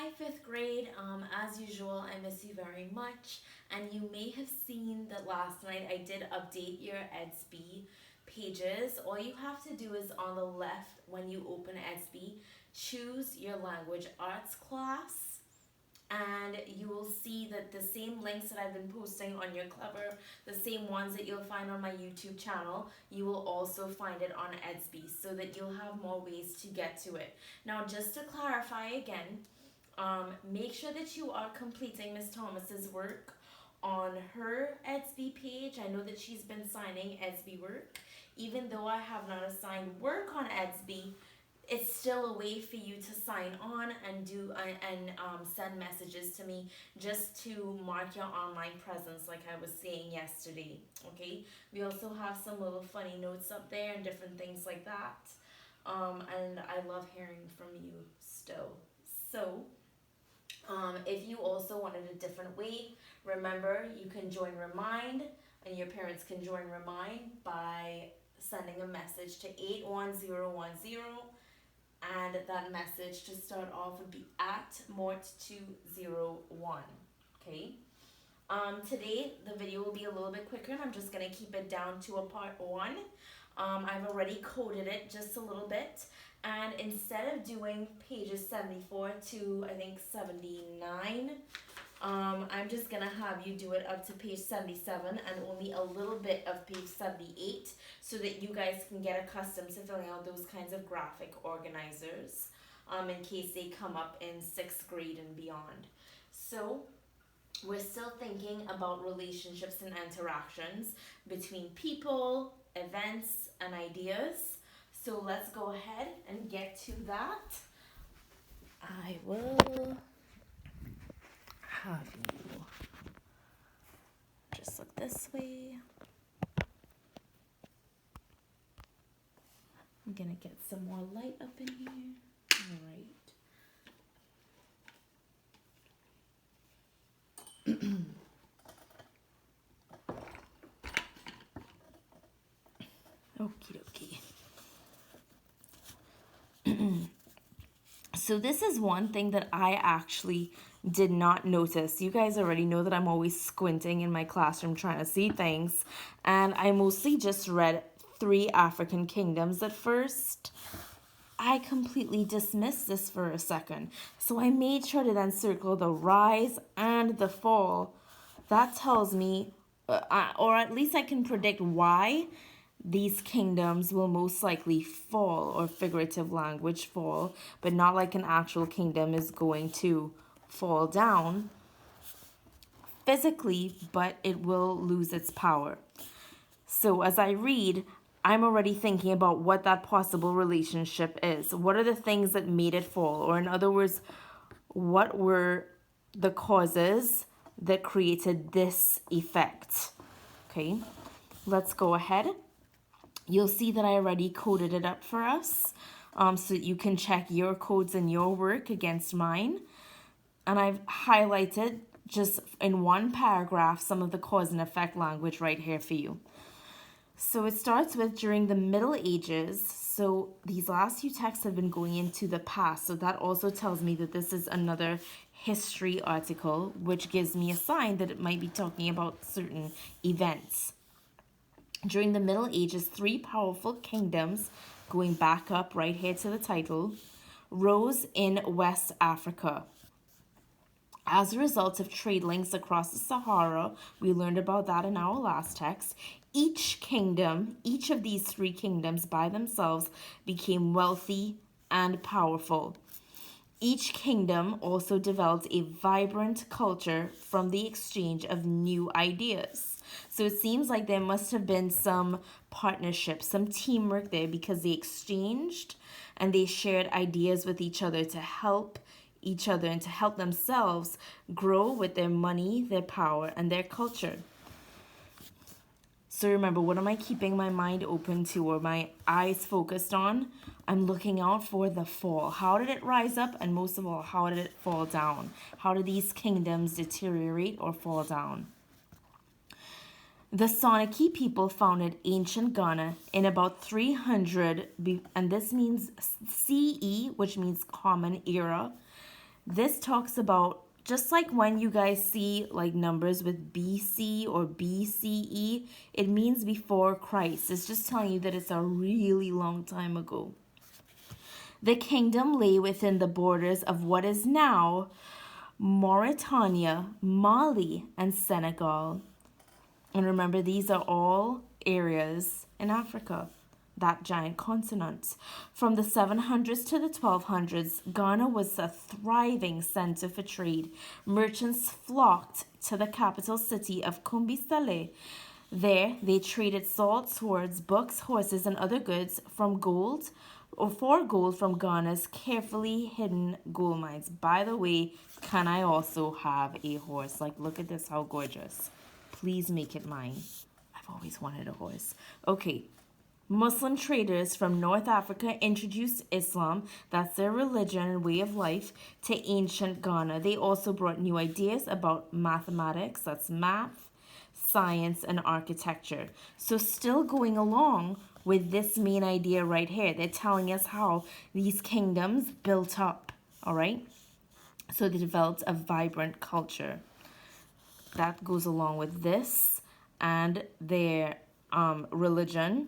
Hi, fifth grade. As usual, I miss you very much. And you may have seen that last night I did update your EDSB pages. All you have to do is on the left, when you open EDSB, choose your language arts class. And you will see that the same links that I've been posting on your Clever, the same ones that you'll find on my YouTube channel, you will also find it on EDSB so that you'll have more ways to get to it. Now, just to clarify again, make sure that you are completing Miss Thomas's work on her EDSB page. I know that she's been signing EDSB work. Even though I have not assigned work on EDSB, it's still a way for you to sign on and send messages to me just to mark your online presence, like I was saying yesterday. Okay, we also have some little funny notes up there and different things like that. And I love hearing from you still. So if you also wanted a different way, remember you can join Remind, and your parents can join Remind by sending a message to 81010, and that message to start off would be at Mort201. Okay. Today the video will be a little bit quicker, and I'm just gonna keep it down to a part one. I've already coded it just a little bit, and instead of doing pages 74 to I think 79, I'm just gonna have you do it up to page 77 and only a little bit of page 78 so that you guys can get accustomed to filling out those kinds of graphic organizers in case they come up in 6th grade and beyond. So we're still thinking about relationships and interactions between people, events, and ideas. So let's go ahead and get to that. I will have you just look this way. I'm gonna get some more light up in here. All right. Okie dokie. So this is one thing that I actually did not notice. You guys already know that I'm always squinting in my classroom trying to see things. And I mostly just read 3 African kingdoms at first. I completely dismissed this for a second. So I made sure to then circle the rise and the fall. That tells me, or at least I can predict why these kingdoms will most likely fall, or figurative language fall, but not like an actual kingdom is going to fall down physically, but it will lose its power. So as I read, I'm already thinking about what that possible relationship is. What are the things that made it fall? Or in other words, what were the causes that created this effect? Okay, let's go ahead. You'll see that I already coded it up for us so that you can check your codes and your work against mine. And I've highlighted just in one paragraph some of the cause and effect language right here for you. So it starts with during the Middle Ages. So these last few texts have been going into the past. So that also tells me that this is another history article, which gives me a sign that it might be talking about certain events. During the Middle Ages, 3 powerful kingdoms, going back up right here to the title, rose in West Africa. As a result of trade links across the Sahara, we learned about that in our last text, each of these 3 kingdoms by themselves became wealthy and powerful. Each kingdom also developed a vibrant culture from the exchange of new ideas. So it seems like there must have been some partnership, some teamwork there, because they exchanged and they shared ideas with each other to help each other and to help themselves grow with their money, their power, and their culture. So remember, what am I keeping my mind open to or my eyes focused on? I'm looking out for the fall. How did it rise up? And most of all, how did it fall down? How did these kingdoms deteriorate or fall down? The Soninke people founded ancient Ghana in about 300, and this means CE, which means Common Era. This talks about just like when you guys see like numbers with BC or BCE, it means before Christ. It's just telling you that it's a really long time ago. The kingdom lay within the borders of what is now Mauritania, Mali, and Senegal. And remember, these are all areas in Africa, that giant continent. From the 700s to the 1200s, Ghana was a thriving center for trade. Merchants flocked to the capital city of Kumbi-Saleh. There, they traded salt, swords, books, horses, and other goods from gold or for gold from Ghana's carefully hidden gold mines. By the way, can I also have a horse? Like, look at this, how gorgeous. Please make it mine. I've always wanted a horse. Okay. Muslim traders from North Africa introduced Islam, that's their religion and way of life, to ancient Ghana. They also brought new ideas about mathematics, that's math, science, and architecture. So still going along with this main idea right here, they're telling us how these kingdoms built up, all right? So they developed a vibrant culture. That goes along with this and their religion.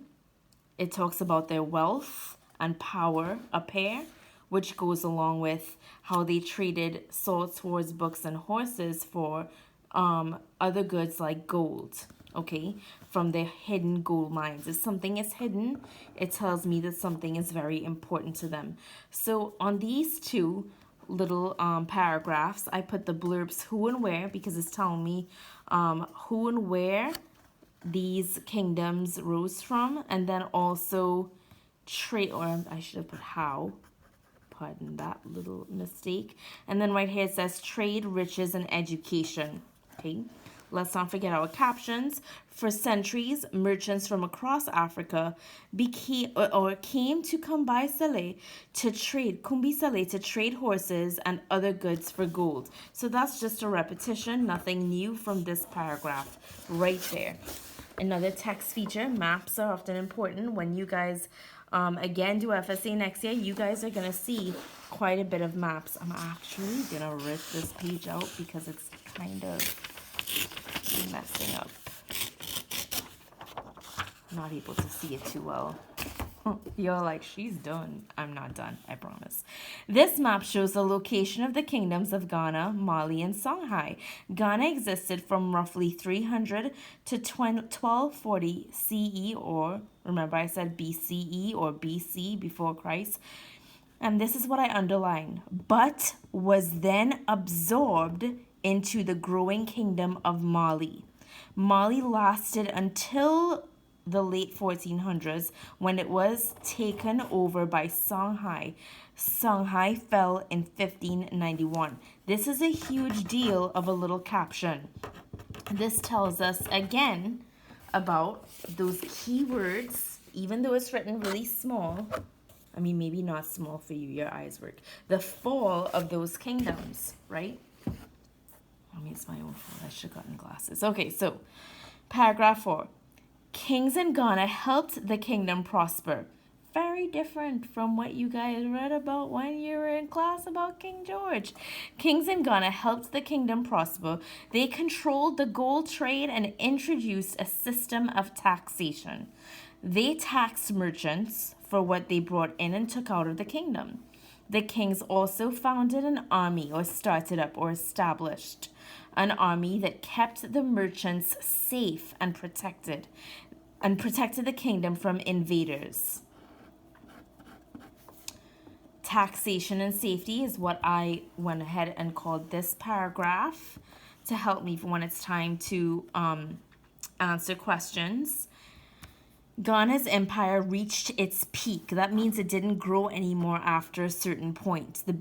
It talks about their wealth and power up here, which goes along with how they traded swords, swords, books, and horses for other goods like gold, okay, from their hidden gold mines. If something is hidden, it tells me that something is very important to them. So on these two little paragraphs, I put the blurbs who and where because it's telling me who and where these kingdoms rose from, and then also trade, or I should have put how, pardon that little mistake. And then right here it says trade, riches, and education. Okay, let's not forget our captions. For centuries, merchants from across Africa came to Kumbi-Saleh to trade horses and other goods for gold. So that's just a repetition, nothing new from this paragraph right there. Another text feature, maps are often important. When you guys, again, do FSA next year, you guys are going to see quite a bit of maps. I'm actually going to rip this page out because it's kind of messing up. Not able to see it too well. You're like, she's done. I'm not done, I promise. This map shows the location of the kingdoms of Ghana, Mali, and Songhai. Ghana existed from roughly 300 to 1240 CE, or remember I said BCE or BC, before Christ. And this is what I underlined. But was then absorbed into the growing kingdom of Mali. Mali lasted until the late 1400s when it was taken over by Songhai. Songhai fell in 1591. This is a huge deal of a little caption. This tells us again about those keywords, even though it's written really small. I mean, maybe not small for you, your eyes work. The fall of those kingdoms, right? I mean, it's my own fault. I should have gotten glasses. Okay, so paragraph 4. Kings in Ghana helped the kingdom prosper. Very different from what you guys read about when you were in class about King George. Kings in Ghana helped the kingdom prosper. They controlled the gold trade and introduced a system of taxation. They taxed merchants for what they brought in and took out of the kingdom. The kings also founded an army, or started up or established an army that kept the merchants safe and protected the kingdom from invaders. Taxation and safety is what I went ahead and called this paragraph to help me when it's time to answer questions. Ghana's empire reached its peak. That means it didn't grow anymore after a certain point. The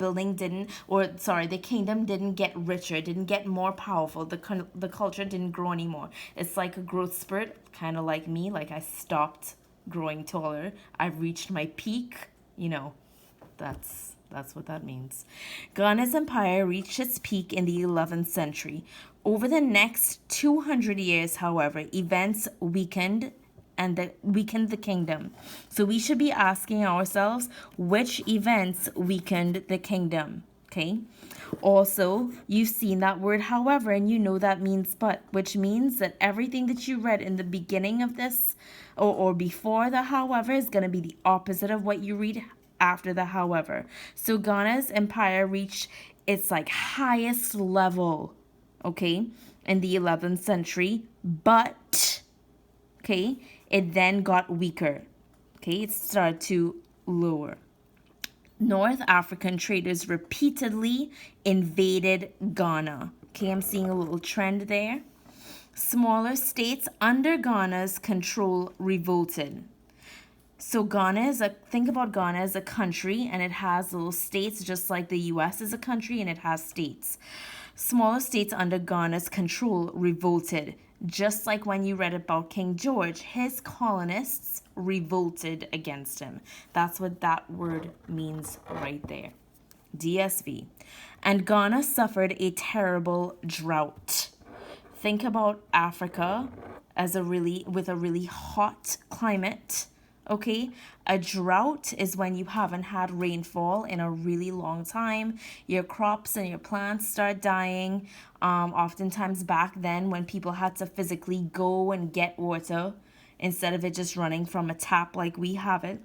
kingdom didn't get richer, didn't get more powerful. The culture didn't grow anymore. It's like a growth spurt, kind of like me, like I stopped growing taller. I've reached my peak, that's what that means. Ghana's empire reached its peak in the 11th century. Over the next 200 years, however, events weakened the kingdom. So we should be asking ourselves which events weakened the kingdom, okay? Also, you've seen that word however, and you know that means but, which means that everything that you read in the beginning of this or before the however is going to be the opposite of what you read after the however. So Ghana's empire reached its like highest level, okay, in the 11th century, but okay, it then got weaker. Okay, it started to lower. North African traders repeatedly invaded Ghana. Okay, I'm seeing a little trend there. Smaller states under Ghana's control revolted. So think about Ghana as a country, and it has little states just like the US is a country and it has states. Smaller states under Ghana's control revolted. Just like when you read about King George, his colonists revolted against him. That's what that word means right there. DSV. And Ghana suffered a terrible drought. Think about Africa as with a really hot climate. Okay, a drought is when you haven't had rainfall in a really long time. Your crops and your plants start dying. Oftentimes back then, when people had to physically go and get water instead of it just running from a tap like we have it,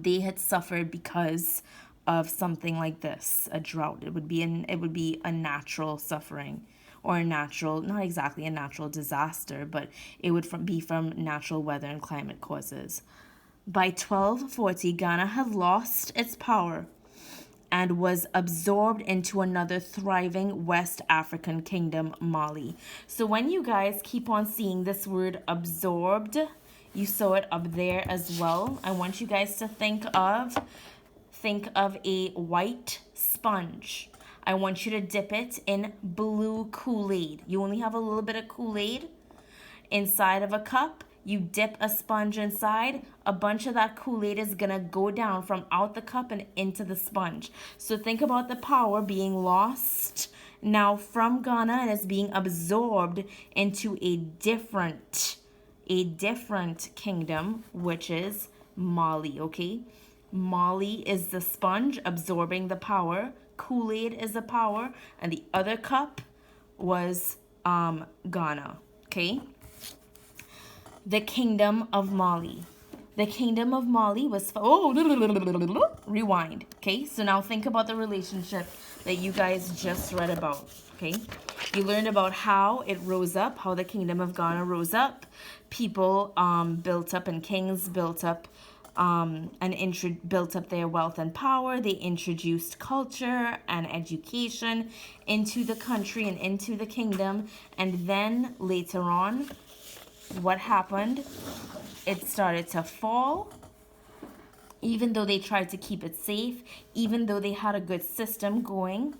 they had suffered because of something like this, a drought. It would be a natural suffering, or a natural, not exactly a natural disaster, but it would be from natural weather and climate causes. By 1240, Ghana had lost its power and was absorbed into another thriving West African kingdom, Mali. So when you guys keep on seeing this word absorbed, you saw it up there as well. I want you guys to think of a white sponge. I want you to dip it in blue Kool-Aid. You only have a little bit of Kool-Aid inside of a cup. You dip a sponge inside. A bunch of that Kool-Aid is going to go down from out the cup and into the sponge. So think about the power being lost now from Ghana, and it's being absorbed into a different kingdom, which is Mali, okay? Mali is the sponge absorbing the power. Kool-Aid is the power, and the other cup was Ghana, okay? The Kingdom of Mali. The Kingdom of Mali was, rewind, okay? So now think about the relationship that you guys just read about, okay? You learned about how it rose up, how the Kingdom of Ghana rose up. People built up, and kings built up built up their wealth and power. They introduced culture and education into the country and into the kingdom. And then later on, what happened? It started to fall. Even though they tried to keep it safe, even though they had a good system going.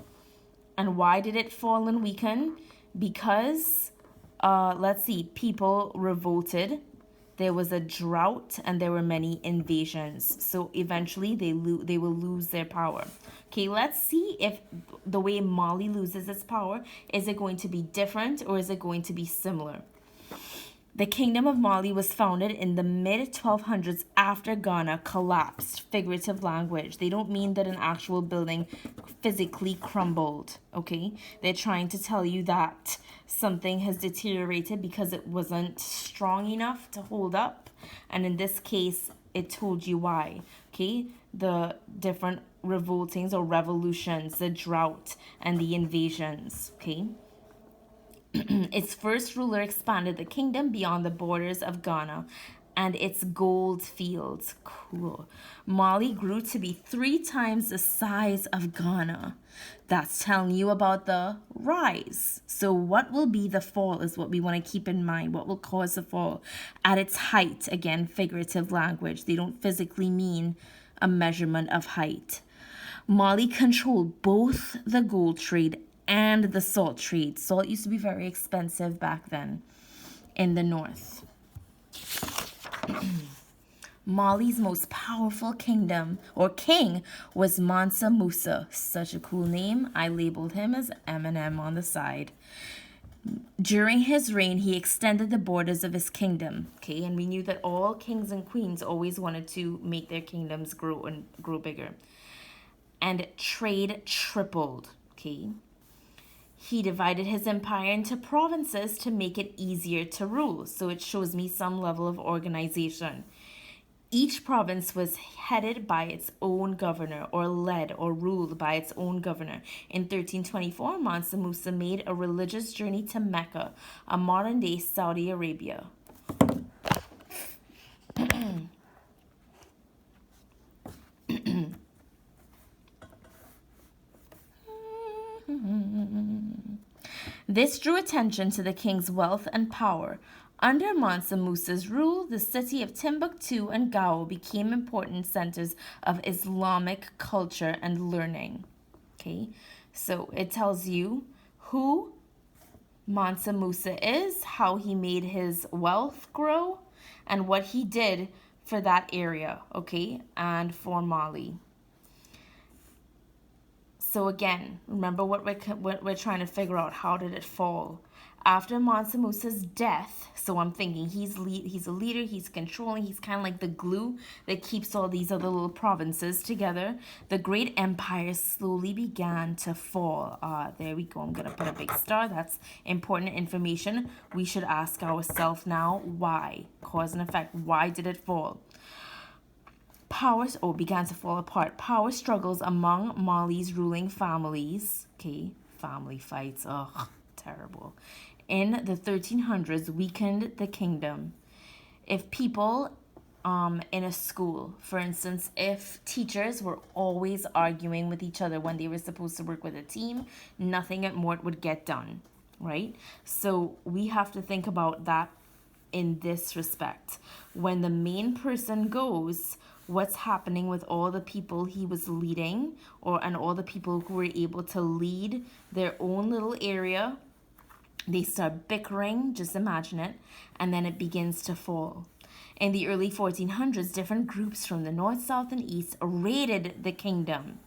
And why did it fall and weaken? Because, people revolted. There was a drought and there were many invasions. So eventually they will lose their power. Okay, let's see if the way Mali loses its power, is it going to be different or is it going to be similar? The Kingdom of Mali was founded in the mid-1200s after Ghana collapsed. Figurative language. They don't mean that an actual building physically crumbled, okay? They're trying to tell you that something has deteriorated because it wasn't strong enough to hold up. And in this case, it told you why, okay? The different revoltings or revolutions, the drought, and the invasions, okay? Its first ruler expanded the kingdom beyond the borders of Ghana and its gold fields. Cool. Mali grew to be 3 times the size of Ghana. That's telling you about the rise. So what will be the fall is what we want to keep in mind. What will cause the fall? At its height, again, figurative language. They don't physically mean a measurement of height. Mali controlled both the gold trade and the salt trade. Salt used to be very expensive back then in the north. Mali's most powerful kingdom or king was Mansa Musa. Such a cool name. I labeled him as Eminem on the side. During his reign, he extended the borders of his kingdom. Okay, and we knew that all kings and queens always wanted to make their kingdoms grow and grow bigger. and trade tripled. Okay. He divided his empire into provinces to make it easier to rule. So it shows me some level of organization. Each province was headed by its own governor, or led or ruled by its own governor. In 1324, Mansa Musa made a religious journey to Mecca, a modern-day Saudi Arabia. This drew attention to the king's wealth and power. Under Mansa Musa's rule, the city of Timbuktu and Gao became important centers of Islamic culture and learning. Okay, so it tells you who Mansa Musa is, how he made his wealth grow, and what he did for that area, okay, and for Mali. So again, remember what we're trying to figure out. How did it fall? After Mansa Musa's death, so I'm thinking he's a leader, he's controlling, he's kind of like the glue that keeps all these other little provinces together. The great empire slowly began to fall. There we go. I'm going to put a big star. That's important information. We should ask ourselves now, why? Cause and effect. Why did it fall? Began to fall apart. Power struggles among Mali's ruling families. Okay, family fights. Ugh, terrible. In the 1300s, weakened the kingdom. If people in a school, for instance, if teachers were always arguing with each other when they were supposed to work with a team, nothing at Mort would get done, right? So we have to think about that in this respect. When the main person goes, what's happening with all the people he was leading, and all the people who were able to lead their own little area? They start bickering, just imagine it, and then it begins to fall. In the early 1400s, different groups from the north, south, and east raided the kingdom.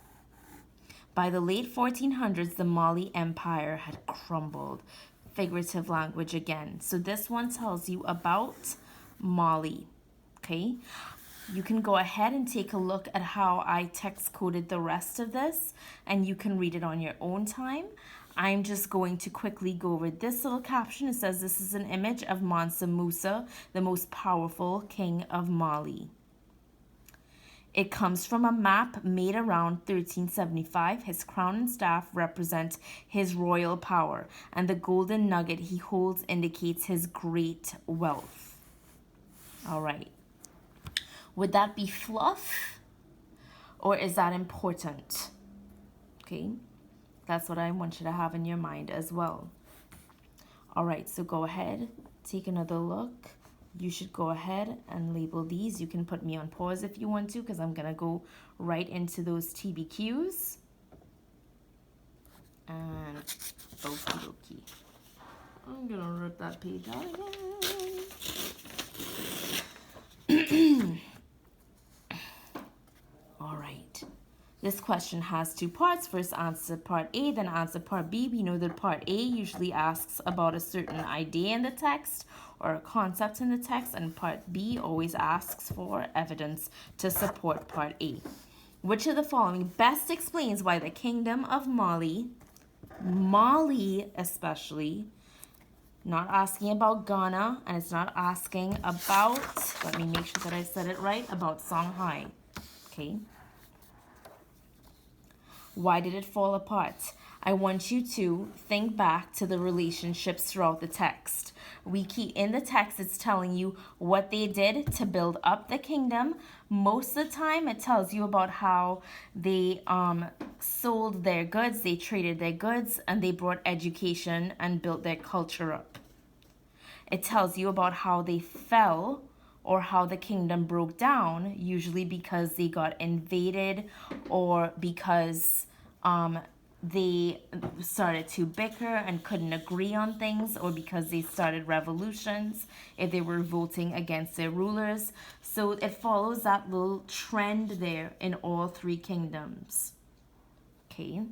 By the late 1400s, the Mali Empire had crumbled. Figurative language again. So this one tells you about Mali, okay? You can go ahead and take a look at how I text coded the rest of this, and you can read it on your own time. I'm just going to quickly go over this little caption. It says this is an image of Mansa Musa, the most powerful king of Mali. It comes from a map made around 1375. His crown and staff represent his royal power, and the golden nugget he holds indicates his great wealth. All right. Would that be fluff, or is that important? Okay, that's what I want you to have in your mind as well. All right, so go ahead, take another look. You should go ahead and label these. You can put me on pause if you want to, because I'm going to go right into those TBQs. And okie dokie. I'm going to rip that page out again. All right. This question has two parts. First, answer part A, then answer part B. We know that part A usually asks about a certain idea in the text or a concept in the text, and part B always asks for evidence to support part A. Which of the following best explains why the kingdom of Mali especially, not asking about Ghana, and it's not asking about, let me make sure that I said it right, about Songhai, okay? Why did it fall apart? I want you to think back to the relationships throughout the text. In the text, it's telling you what they did to build up the kingdom. Most of the time, it tells you about how they sold their goods, they traded their goods, and they brought education and built their culture up. It tells you about how they fell, or how the kingdom broke down, usually because they got invaded, or because they started to bicker and couldn't agree on things, or because they started revolutions, if they were voting against their rulers. So it follows that little trend there in all three kingdoms. Okay.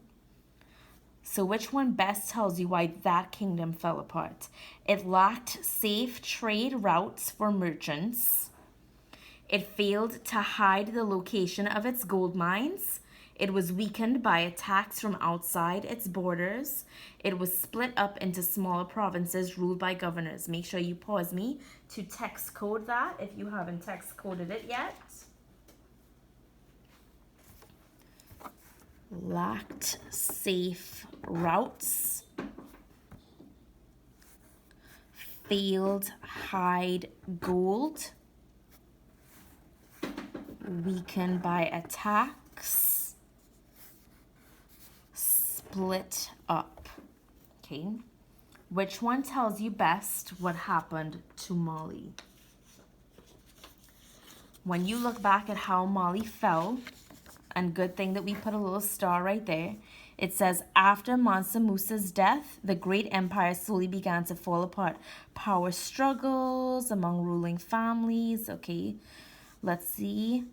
So which one best tells you why that kingdom fell apart? It lacked safe trade routes for merchants. It failed to hide the location of its gold mines. It was weakened by attacks from outside its borders. It was split up into smaller provinces ruled by governors. Make sure you pause me to text code that if you haven't text coded it yet. Lacked safe routes. Failed hide gold. Weakened by attacks. Split up. Okay. Which one tells you best what happened to Mali? When you look back at how Mali fell, and good thing that we put a little star right there, it says, after Mansa Musa's death, the great empire slowly began to fall apart. Power struggles among ruling families. Okay, let's see.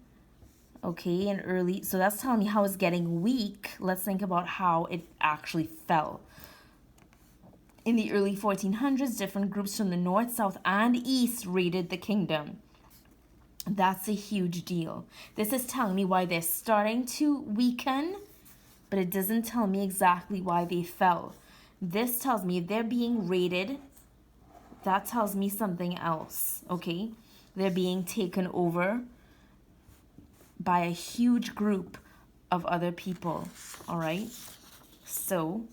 Okay, and early, so that's telling me how it's getting weak. Let's think about how it actually fell. In the early 1400s, different groups from the north, south, and east raided the kingdom. That's a huge deal. This is telling me why they're starting to weaken, but it doesn't tell me exactly why they fell. This tells me if they're being raided, that tells me something else, okay? They're being taken over by a huge group of other people, all right? So,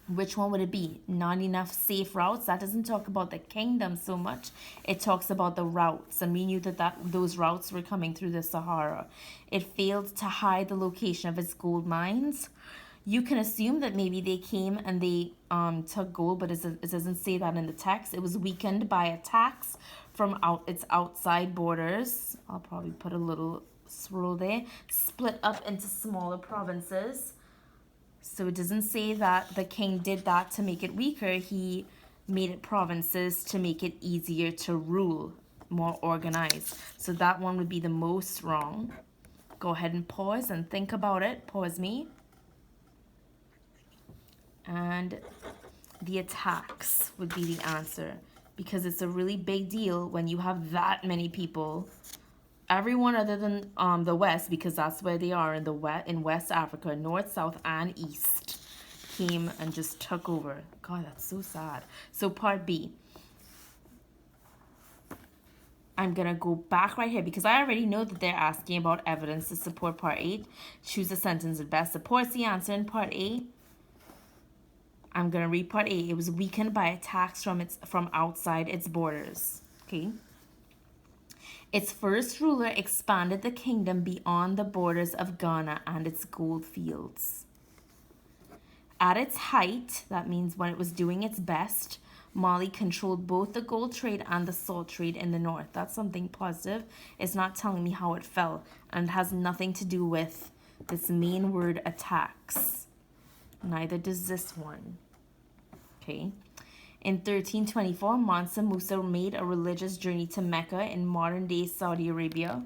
which one would it be? Not enough safe routes. That doesn't talk about the kingdom so much. It talks about the routes, and we knew that those routes were coming through the Sahara. It failed to hide the location of its gold mines. You can assume that maybe they came and they took gold, but it doesn't say that in the text. It was weakened by attacks from its outside borders. I'll probably put a little swirl there. Split up into smaller provinces. So it doesn't say that the king did that to make it weaker. He made it provinces to make it easier to rule, more organized. So that one would be the most wrong. Go ahead and pause and think about it. Pause me. And the attacks would be the answer, because it's a really big deal when you have that many people. Everyone other than the West, because that's where they are in West Africa, North, South, and East, came and just took over. God, that's so sad. So part B. I'm going to go back right here because I already know that they're asking about evidence to support part A. Choose a sentence that best supports the answer in part A. I'm going to read part A. It was weakened by attacks from outside its borders. Okay. Its first ruler expanded the kingdom beyond the borders of Ghana and its gold fields. At its height, that means when it was doing its best, Mali controlled both the gold trade and the salt trade in the north. That's something positive. It's not telling me how it fell, and it has nothing to do with this main word, attacks. Neither does this one. Okay. In 1324, Mansa Musa made a religious journey to Mecca in modern-day Saudi Arabia.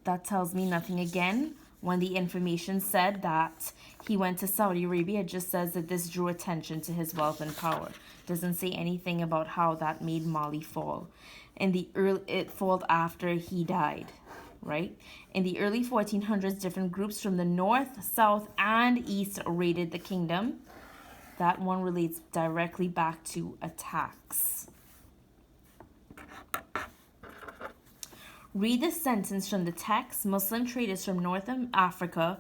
That tells me nothing again. When the information said that he went to Saudi Arabia, it just says that this drew attention to his wealth and power. Doesn't say anything about how that made Mali fall. It fell after he died, right? In the early 1400s, different groups from the north, south, and east raided the kingdom. That one relates directly back to attacks. Read the sentence from the text. Muslim traders from North Africa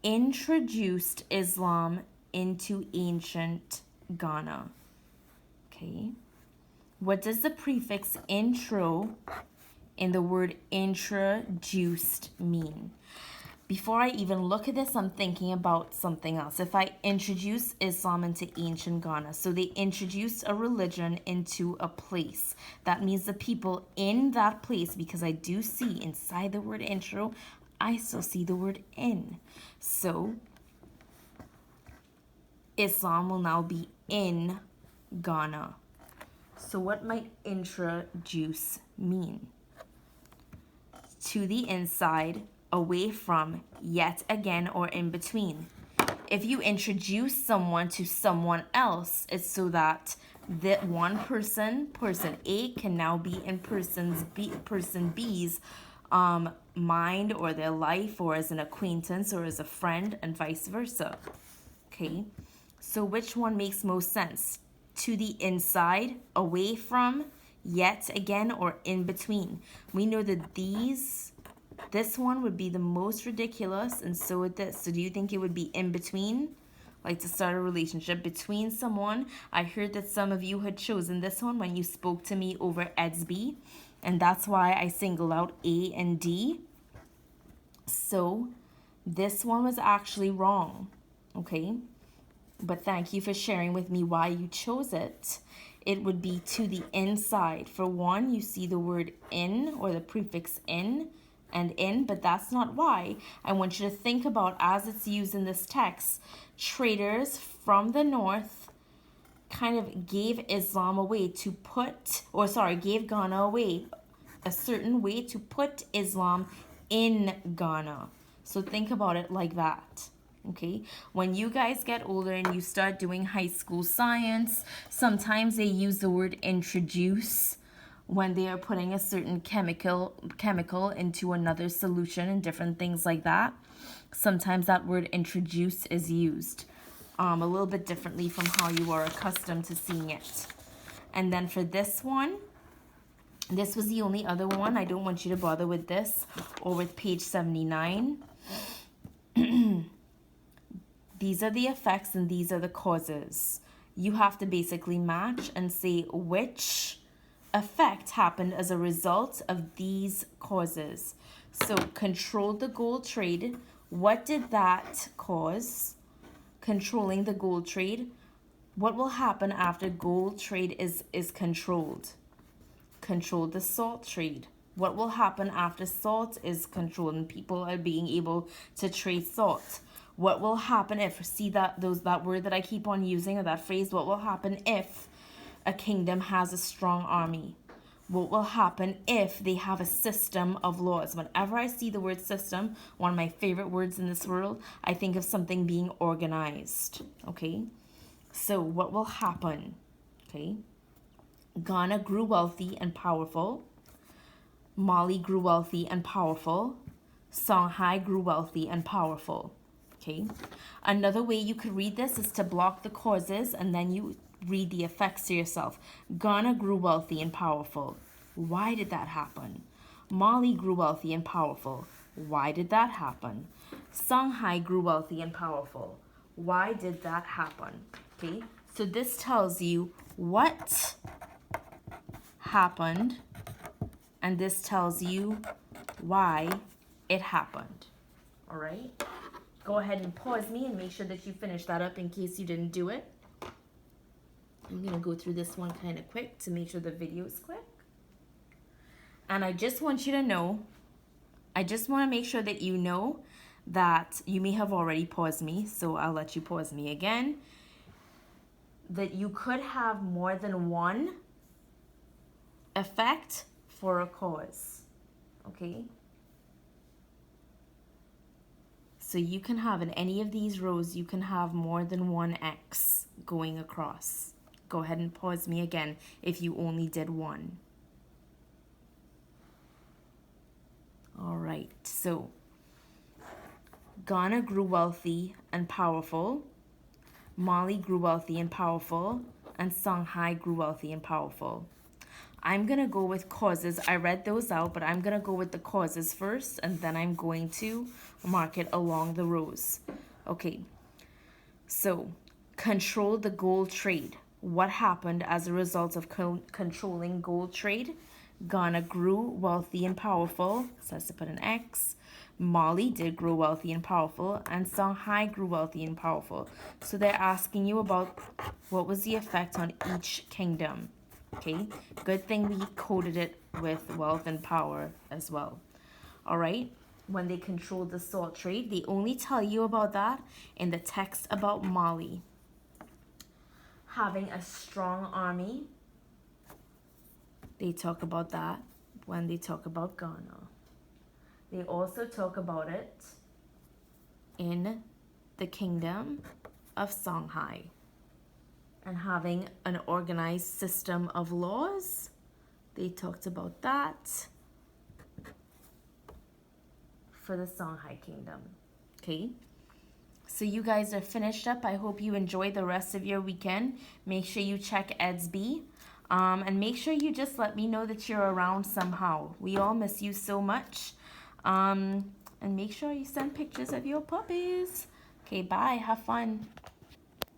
introduced Islam into ancient Ghana. Okay. What does the prefix intro in the word introduced mean? Before I even look at this, I'm thinking about something else. If I introduce Islam into ancient Ghana, so they introduced a religion into a place. That means the people in that place, because I do see inside the word intro, I still see the word in. So Islam will now be in Ghana. So what might introduce mean? To the inside, away from, yet again, or in between. If you introduce someone to someone else, it's so that that one person A, can now be in person B's mind or their life, or as an acquaintance or as a friend, and vice versa. Okay, so which one makes most sense? To the inside, away from, yet again, or in between? We know that this one would be the most ridiculous, and so would this. So do you think it would be in between? Like to start a relationship between someone? I heard that some of you had chosen this one when you spoke to me over EDSB, and that's why I singled out A and D. So this one was actually wrong, okay? But thank you for sharing with me why you chose it. It would be to the inside. For one, you see the word in, or the prefix in and in, but that's not why. I want you to think about, as it's used in this text, traders from the north kind of gave Islam away to put, or sorry, gave Ghana away a certain way to put Islam in Ghana. So think about it like that. Okay, when you guys get older and you start doing high school science, sometimes they use the word introduce when they are putting a certain chemical into another solution and different things like that. Sometimes that word introduce is used a little bit differently from how you are accustomed to seeing it. And then for this one, this was the only other one. I don't want you to bother with this or with page 79. These are the effects and these are the causes. You have to basically match and say which effect happened as a result of these causes. So control the gold trade. What did that cause? Controlling the gold trade. What will happen after gold trade is controlled? Control the salt trade. What will happen after salt is controlled and people are being able to trade salt? What will happen if, see that word that I keep on using, or that phrase, what will happen if a kingdom has a strong army? What will happen if they have a system of laws? Whenever I see the word system, one of my favorite words in this world, I think of something being organized, okay? So what will happen, okay? Ghana grew wealthy and powerful. Mali grew wealthy and powerful. Songhai grew wealthy and powerful. Okay. Another way you could read this is to block the causes and then you read the effects to yourself. Ghana grew wealthy and powerful. Why did that happen? Mali grew wealthy and powerful. Why did that happen? Songhai grew wealthy and powerful. Why did that happen? Okay. So this tells you what happened, and this tells you why it happened. All right? Go ahead and pause me and make sure that you finish that up in case you didn't do it. I'm going to go through this one kind of quick to make sure the video is quick. And I just want you to know, I just want to make sure that you know that you may have already paused me, so I'll let you pause me again, that you could have more than one effect for a cause, okay? So you can have in any of these rows, you can have more than one X going across. Go ahead and pause me again if you only did one. All right, so Ghana grew wealthy and powerful. Mali grew wealthy and powerful. And Songhai grew wealthy and powerful. I'm going to go with causes. I read those out, but I'm going to go with the causes first, and then I'm going to mark it along the rows. Okay, so control the gold trade. What happened as a result of controlling gold trade? Ghana grew wealthy and powerful, so that's to put an X. Mali did grow wealthy and powerful, and Songhai grew wealthy and powerful. So they're asking you about what was the effect on each kingdom. Okay, good thing we coded it with wealth and power as well. All right, when they controlled the salt trade, they only tell you about that in the text about Mali. Having a strong army, they talk about that when they talk about Ghana. They also talk about it in the kingdom of Songhai. And having an organized system of laws, they talked about that for the Songhai Kingdom. Okay? So you guys are finished up. I hope you enjoy the rest of your weekend. Make sure you check EDSB. And make sure you just let me know that you're around somehow. We all miss you so much. And make sure you send pictures of your puppies. Okay, bye. Have fun.